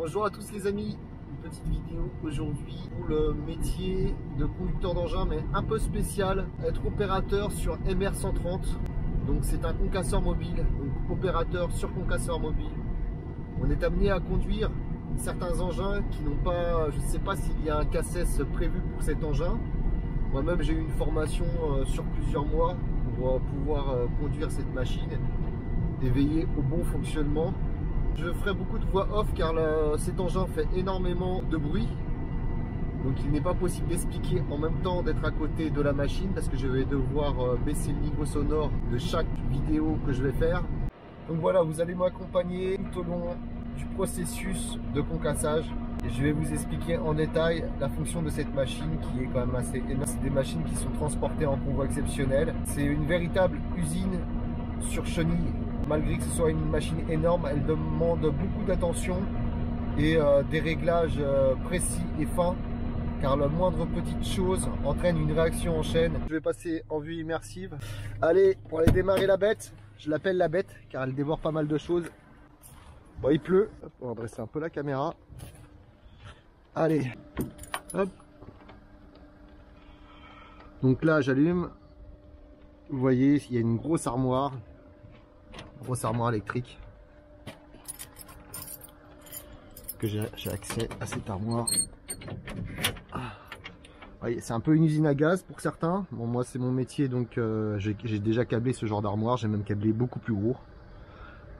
Bonjour à tous les amis, une petite vidéo aujourd'hui pour le métier de conducteur d'engin mais un peu spécial, être opérateur sur MR130. Donc c'est un concasseur mobile, donc opérateur sur concasseur mobile. On est amené à conduire certains engins qui n'ont pas, je ne sais pas s'il y a un CACES prévu pour cet engin. Moi-même j'ai eu une formation sur plusieurs mois pour pouvoir conduire cette machine et veiller au bon fonctionnement. Je ferai beaucoup de voix off car cet engin fait énormément de bruit. Donc il n'est pas possible d'expliquer en même temps d'être à côté de la machine parce que je vais devoir baisser le niveau sonore de chaque vidéo que je vais faire. Donc voilà, vous allez m'accompagner tout au long du processus de concassage. Et je vais vous expliquer en détail la fonction de cette machine qui est quand même assez énorme. C'est des machines qui sont transportées en convoi exceptionnel. C'est une véritable usine sur chenille. Malgré que ce soit une machine énorme, elle demande beaucoup d'attention et des réglages précis et fins, car la moindre petite chose entraîne une réaction en chaîne. Je vais passer en vue immersive. Allez, pour aller démarrer la bête, je l'appelle la bête car elle dévore pas mal de choses. Bon, il pleut, on va dresser un peu la caméra. Allez, hop. Donc là, j'allume. Vous voyez, il y a une grosse armoire électrique. Que j'ai accès à cette armoire. C'est un peu une usine à gaz pour certains. Bon, moi c'est mon métier, donc j'ai déjà câblé ce genre d'armoire. J'ai même câblé beaucoup plus gros.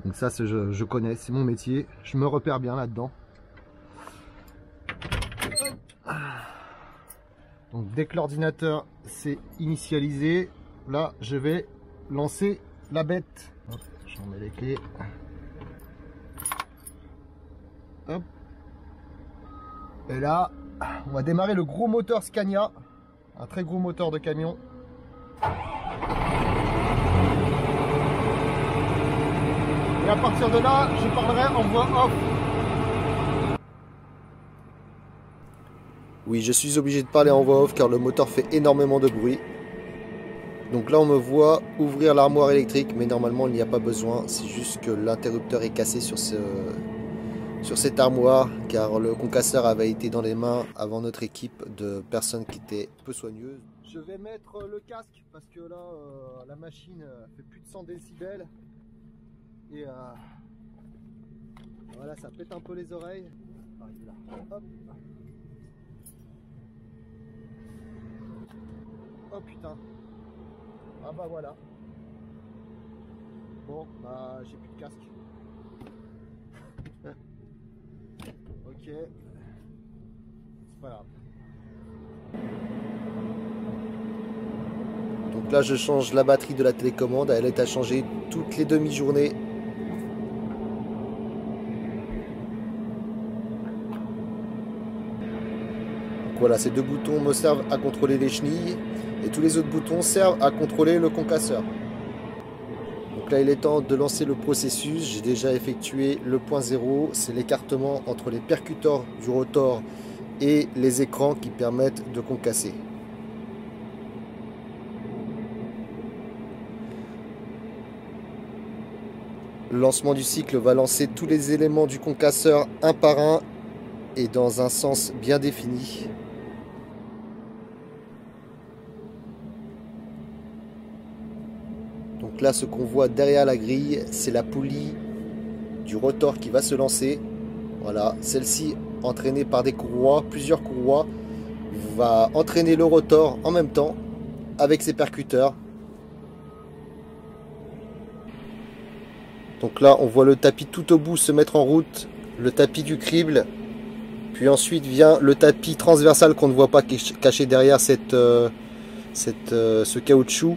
Donc ça, je connais, c'est mon métier. Je me repère bien là-dedans. Donc dès que l'ordinateur s'est initialisé, là je vais lancer la bête. Hop, j'en mets les clés. Hop. Et là, on va démarrer le gros moteur Scania, un très gros moteur de camion. Et à partir de là, je parlerai en voix off. Oui, je suis obligé de parler en voix off car le moteur fait énormément de bruit. Donc là on me voit ouvrir l'armoire électrique, mais normalement il n'y a pas besoin, c'est juste que l'interrupteur est cassé sur cette armoire, car le concasseur avait été dans les mains avant notre équipe de personnes qui étaient peu soigneuses. Je vais mettre le casque parce que là la machine fait plus de 100 décibels et voilà, ça pète un peu les oreilles. Hop. Oh putain. Ah bah voilà. Bon, bah j'ai plus de casque. Ok. C'est pas grave. Donc là je change la batterie de la télécommande, elle est à changer toutes les demi-journées. Donc voilà, ces deux boutons me servent à contrôler les chenilles et tous les autres boutons servent à contrôler le concasseur. Donc là il est temps de lancer le processus. J'ai déjà effectué le point 0, c'est l'écartement entre les percuteurs du rotor et les écrans qui permettent de concasser. Le lancement du cycle va lancer tous les éléments du concasseur un par un et dans un sens bien défini. Donc là, ce qu'on voit derrière la grille, c'est la poulie du rotor qui va se lancer. Voilà, celle-ci entraînée par des courroies, plusieurs courroies, va entraîner le rotor en même temps avec ses percuteurs. Donc là, on voit le tapis tout au bout se mettre en route, le tapis du crible. Puis ensuite vient le tapis transversal qu'on ne voit pas, caché derrière ce caoutchouc.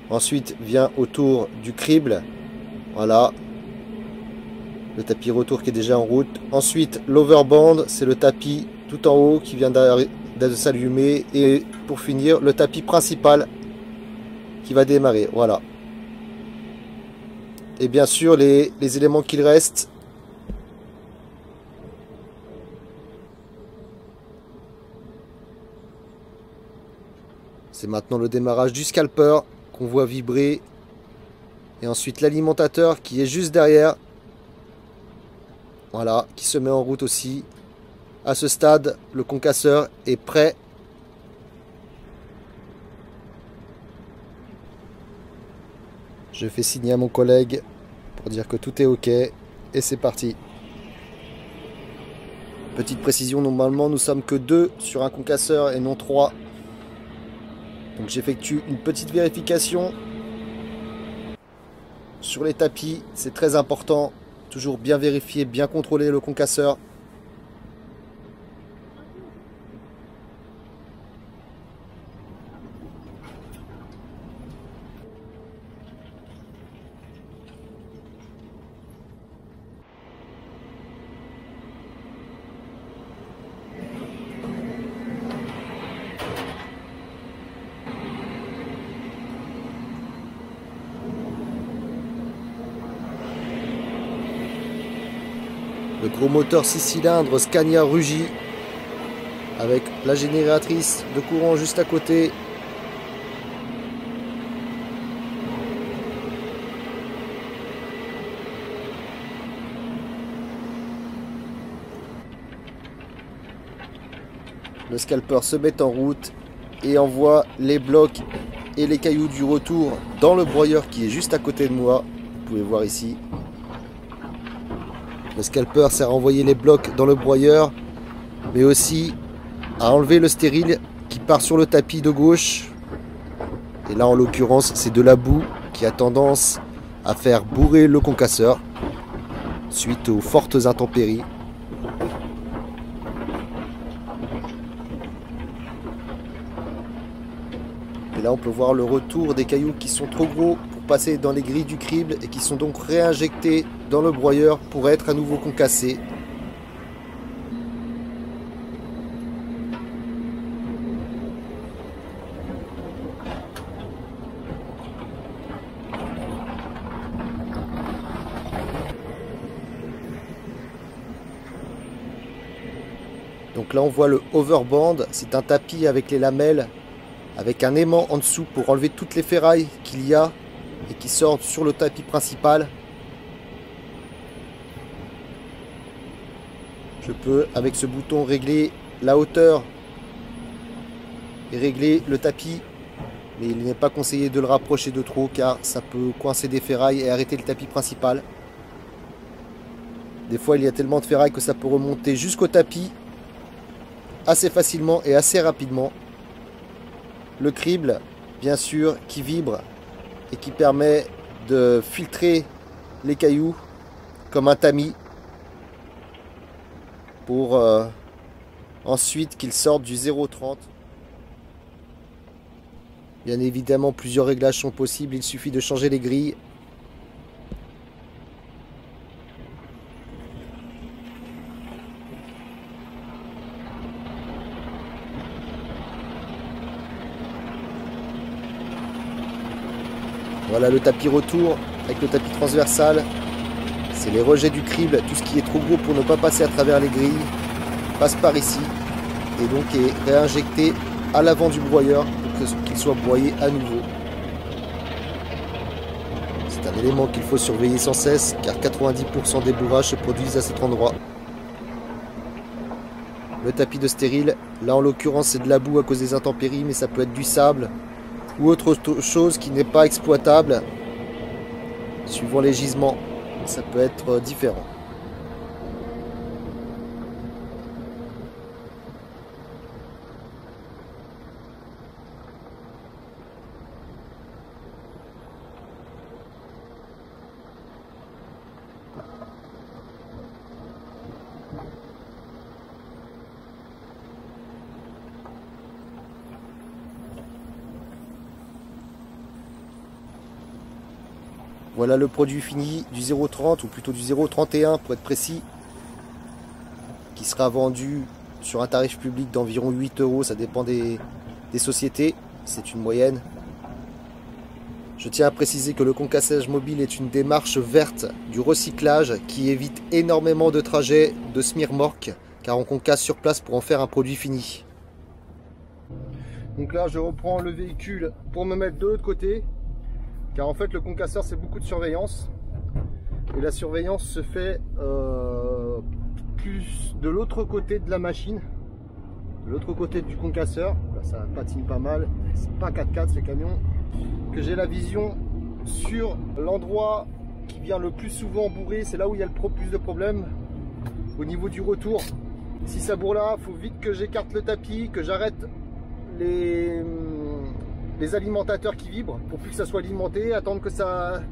Ensuite vient autour du crible, voilà, le tapis retour qui est déjà en route. Ensuite l'overband, c'est le tapis tout en haut qui vient de s'allumer. Et pour finir, le tapis principal qui va démarrer, voilà. Et bien sûr les éléments qu'il reste. C'est maintenant le démarrage du scalper qu'on voit vibrer. Et ensuite l'alimentateur qui est juste derrière. Voilà, qui se met en route aussi. À ce stade, le concasseur est prêt. Je fais signer à mon collègue pour dire que tout est OK. Et c'est parti. Petite précision, normalement nous sommes que 2 sur un concasseur et non 3. Donc j'effectue une petite vérification sur les tapis. C'est très important. Toujours bien vérifier, bien contrôler le concasseur. Le gros moteur 6 cylindres Scania Rugy avec la génératrice de courant juste à côté. Le scalper se met en route et envoie les blocs et les cailloux du retour dans le broyeur qui est juste à côté de moi. Vous pouvez voir ici. Le scalper sert à envoyer les blocs dans le broyeur, mais aussi à enlever le stérile qui part sur le tapis de gauche. Et là, en l'occurrence, c'est de la boue qui a tendance à faire bourrer le concasseur suite aux fortes intempéries. Et là, on peut voir le retour des cailloux qui sont trop gros pour passer dans les grilles du crible et qui sont donc réinjectés dans le broyeur pour être à nouveau concassés. Donc là on voit le overband, c'est un tapis avec les lamelles, avec un aimant en dessous pour enlever toutes les ferrailles qu'il y a et qui sortent sur le tapis principal. Je peux avec ce bouton régler la hauteur et régler le tapis, mais il n'est pas conseillé de le rapprocher de trop car ça peut coincer des ferrailles et arrêter le tapis principal. Des fois il y a tellement de ferrailles que ça peut remonter jusqu'au tapis assez facilement et assez rapidement. Le crible, bien sûr, qui vibre et qui permet de filtrer les cailloux comme un tamis pour ensuite qu'ils sortent du 0,30. Bien évidemment, plusieurs réglages sont possibles, il suffit de changer les grilles. Voilà le tapis retour avec le tapis transversal. C'est les rejets du crible, tout ce qui est trop gros pour ne pas passer à travers les grilles passe par ici et donc est réinjecté à l'avant du broyeur pour qu'il soit broyé à nouveau. C'est un élément qu'il faut surveiller sans cesse car 90% des bourrages se produisent à cet endroit. Le tapis de stérile, là en l'occurrence c'est de la boue à cause des intempéries, mais ça peut être du sable ou autre chose qui n'est pas exploitable. Suivant les gisements, ça peut être différent. Voilà le produit fini du 0,30 ou plutôt du 0,31 pour être précis, qui sera vendu sur un tarif public d'environ 8 €, ça dépend des sociétés, c'est une moyenne. Je tiens à préciser que le concassage mobile est une démarche verte du recyclage qui évite énormément de trajets de smirmorque car on concasse sur place pour en faire un produit fini. Donc là je reprends le véhicule pour me mettre de l'autre côté. Car en fait le concasseur c'est beaucoup de surveillance et la surveillance se fait plus de l'autre côté de la machine, de l'autre côté du concasseur. Là, ça patine pas mal, c'est pas 4x4 ce camion. Que j'ai la vision sur l'endroit qui vient le plus souvent bourrer, c'est là où il y a le plus de problèmes au niveau du retour. Si ça bourre là, il faut vite que j'écarte le tapis, que j'arrête les alimentateurs qui vibrent pour plus que ça soit alimenté, attendre que ça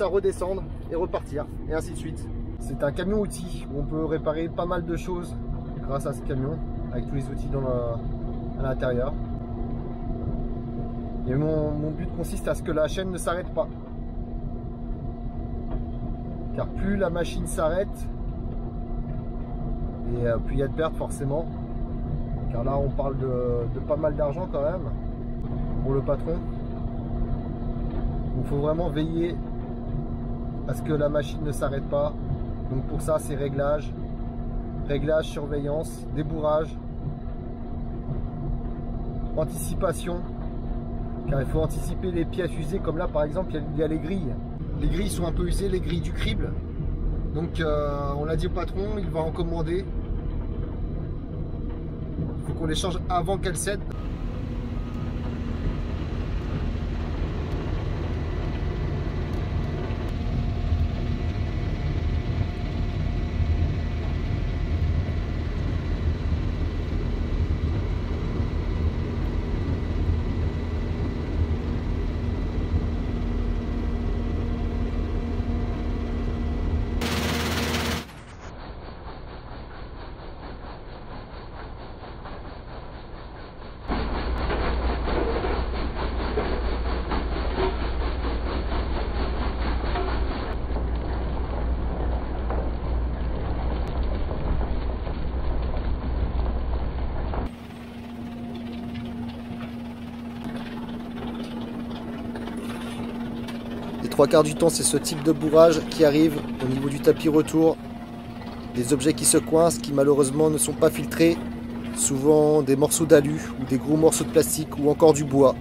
redescende et repartir, et ainsi de suite. C'est un camion outil où on peut réparer pas mal de choses grâce à ce camion, avec tous les outils à l'intérieur. Et mon but consiste à ce que la chaîne ne s'arrête pas. Car plus la machine s'arrête, et plus il y a de pertes forcément. Car là on parle de pas mal d'argent quand même pour le patron. Donc il faut vraiment veiller à ce que la machine ne s'arrête pas. Donc pour ça c'est réglage, surveillance, débourrage, anticipation. Car il faut anticiper les pièces usées, comme là par exemple il y a les grilles. Les grilles sont un peu usées, les grilles du crible. Donc on l'a dit au patron, il va en commander. Il faut qu'on les change avant qu'elles cèdent. Les trois quarts du temps, c'est ce type de bourrage qui arrive au niveau du tapis retour. Des objets qui se coincent, qui malheureusement ne sont pas filtrés. Souvent des morceaux d'alu ou des gros morceaux de plastique ou encore du bois.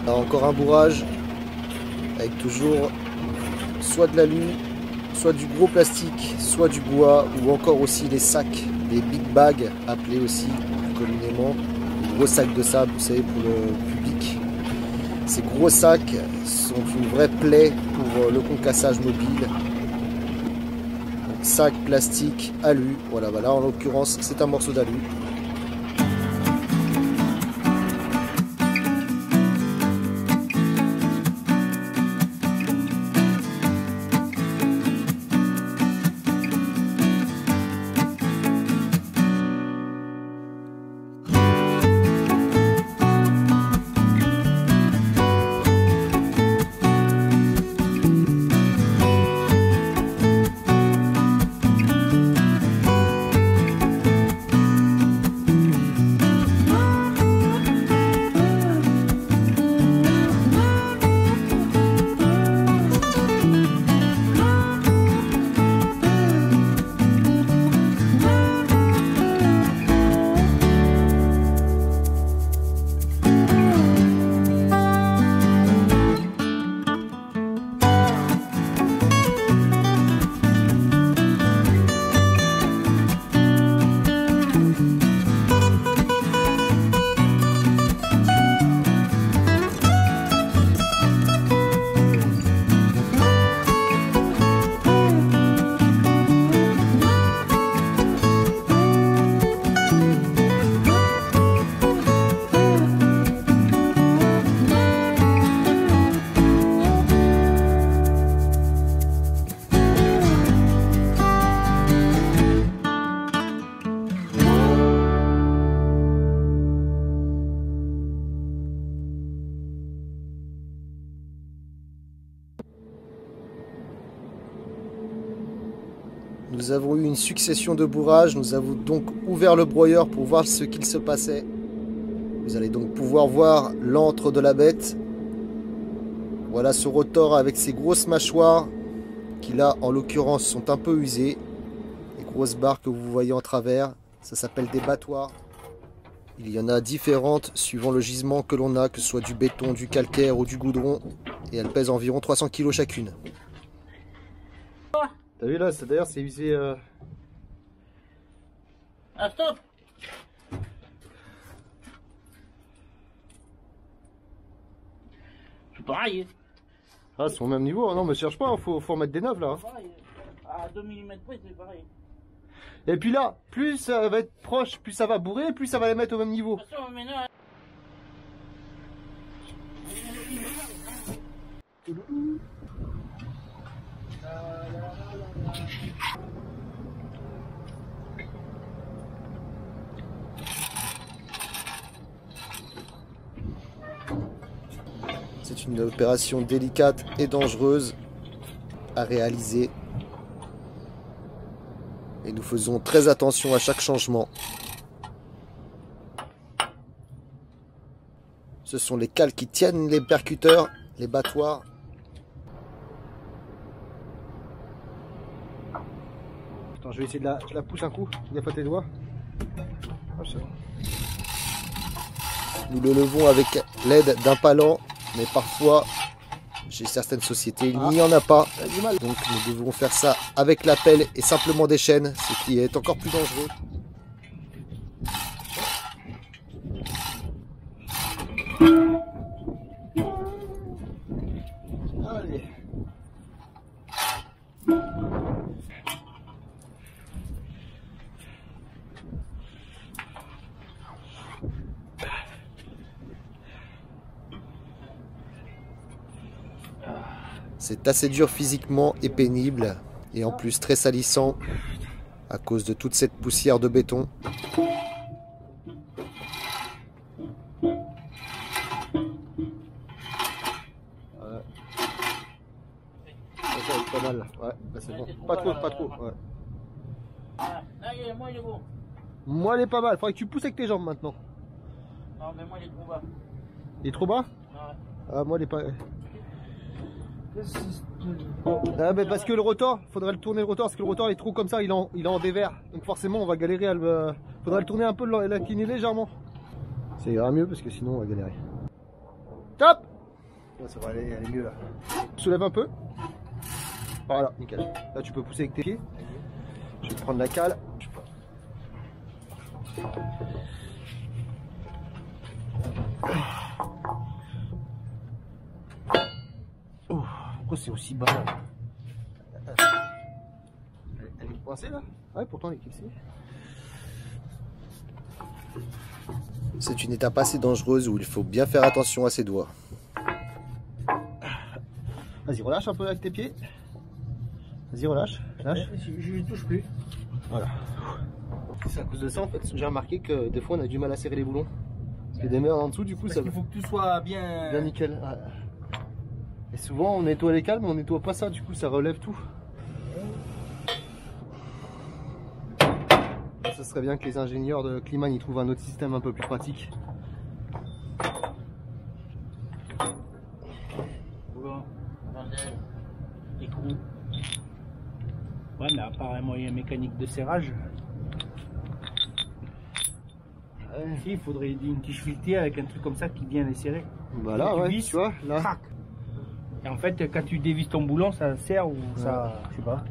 Là encore un bourrage avec toujours soit de l'alu, soit du gros plastique, soit du bois ou encore aussi les sacs, des big bags appelés aussi communément les gros sacs de sable, vous savez, pour le public. Ces gros sacs sont une vraie plaie pour le concassage mobile. Donc, sac, plastique, alu, voilà, en l'occurrence c'est un morceau d'alu. Nous avons eu une succession de bourrages. Nous avons donc ouvert le broyeur pour voir ce qu'il se passait. Vous allez donc pouvoir voir l'antre de la bête. Voilà ce rotor avec ses grosses mâchoires qui là en l'occurrence sont un peu usées. Les grosses barres que vous voyez en travers, ça s'appelle des battoirs. Il y en a différentes suivant le gisement que l'on a, que ce soit du béton, du calcaire ou du goudron. Et elles pèsent environ 300 kg chacune. T'as vu là, d'ailleurs c'est usé... Ah stop! C'est pareil. Ah, c'est au même niveau. Non, mais cherche pas, faut remettre des neuves là. Pareil. À 2 mm près, c'est pareil. Et puis là, plus ça va être proche, plus ça va bourrer, plus ça va les mettre au même niveau. Attention, maintenant. C'est une opération délicate et dangereuse à réaliser. Et nous faisons très attention à chaque changement. Ce sont les cales qui tiennent les percuteurs, les battoirs. Attends, je vais essayer de la pousser un coup. Il n'y a pas tes doigts. Ah, c'est bon. Nous le levons avec l'aide d'un palan, mais parfois, chez certaines sociétés, il n'y en a pas. Donc nous devons faire ça avec la pelle et simplement des chaînes, ce qui est encore plus dangereux. Allez. C'est assez dur physiquement et pénible, et en plus très salissant à cause de toute cette poussière de béton. Ça va être pas mal. Ouais, là c'est bon. Pas trop, pas trop. Ouais. Ah, moi il est bon. Moi, il est pas mal. Faudrait que tu pousses avec tes jambes maintenant. Non, mais moi il est trop bas. Il est trop bas? Ouais. Ah, moi, il est pas. Ah, mais parce que le rotor, faudrait le tourner le rotor, parce que le rotor il est trop comme ça, il est en dévers. Donc forcément on va galérer à le. Faudrait le tourner un peu, l'incliner légèrement. Ça ira mieux parce que sinon on va galérer. Top! Là, ça va aller mieux là. Soulève un peu. Voilà, nickel. Là tu peux pousser avec tes pieds. Je vais prendre la cale. Pourquoi c'est aussi bas là? Elle est coincée là? Ouais, pourtant elle est cassée. C'est une étape assez dangereuse où il faut bien faire attention à ses doigts. Vas-y, relâche un peu avec tes pieds. Vas-y, relâche. Lâche. Je ne touche plus. Voilà. C'est à cause de ça en fait, j'ai remarqué que des fois on a du mal à serrer les boulons. Parce qu'il y a des merdes en dessous, du coup Parce ça qu'il faut que tout soit bien... bien nickel. Ouais. Et souvent on nettoie les cales mais on nettoie pas ça, du coup ça relève tout. Ça serait bien que les ingénieurs de Kliman y trouvent un autre système un peu plus pratique. Boulon, bordel, écrou. Ouais, mais à part un moyen mécanique de serrage. Ouais. Si, il faudrait une tige filetée avec un truc comme ça qui vient les serrer. Bah là, ouais, tu vois, là. Crac. Et en fait, quand tu dévisses ton boulon, ça serre ou ça. Je sais pas.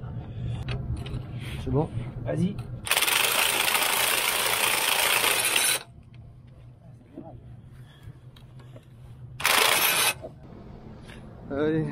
C'est bon. Vas-y. Allez.